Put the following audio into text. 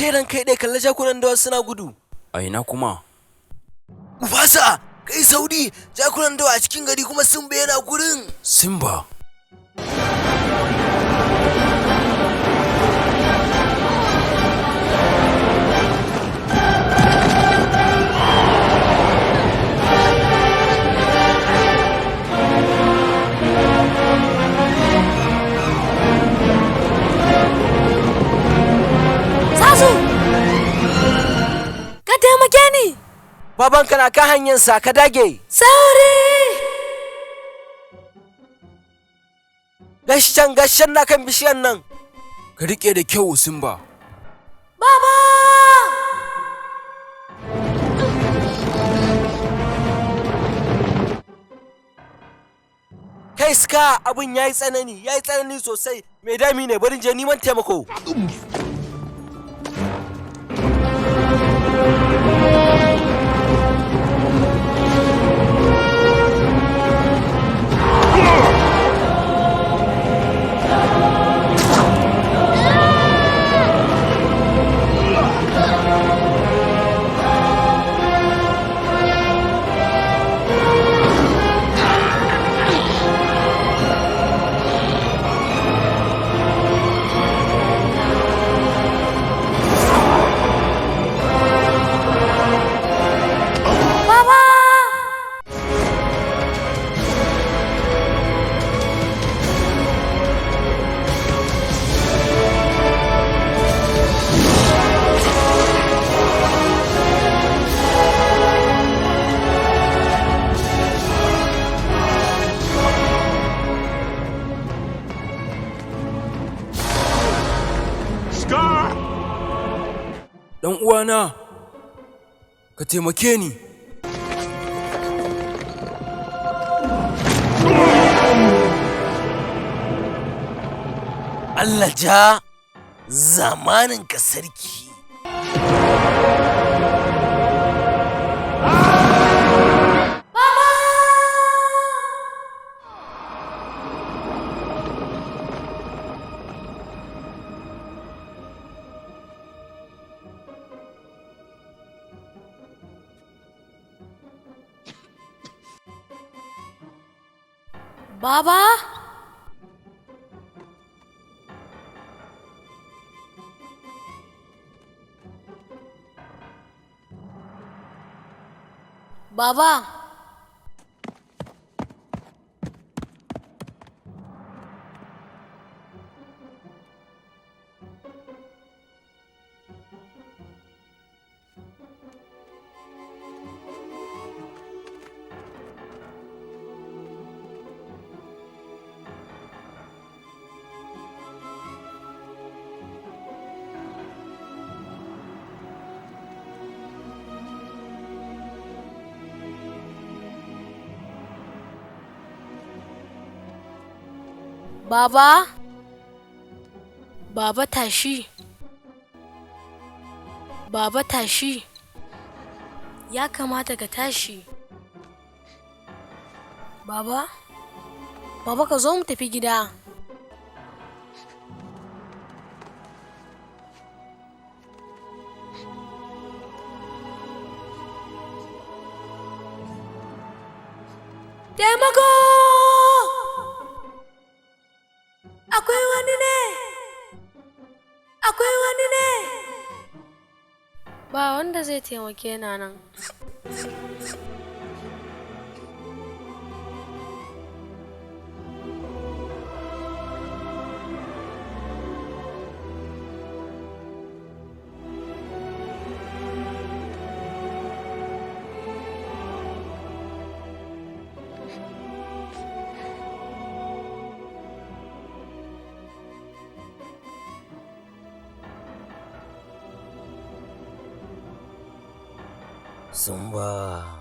Kai ran kai dai kalla jakunan dawa suna gudu. A ina kuma? Mufasa, kai sauri, jakunan dawa a cikin gari kuma Simba yana gurin. Simba. Ka taimake ni! Babanka na kan hanyarsa, ka dage. Sauri! Gashin na kan bishiyan nan. Ka riƙe da kyau Simba. Baba! Kai Scar, abin yayi tsanani sosai. Mai dami ne, bari je neman taimako. Ɗan uwana, ka taimake ni. Allah ja zamanin ka sarki. Baba? Baba? Baba? Baba tashi. Baba tashi. Ya kamata ka tashi. Baba? Baba ka zo mu tafi gida. Taimako! Akwai wani ne? Akwai wani ne? Ba wanda zai taimake na nan. Simba.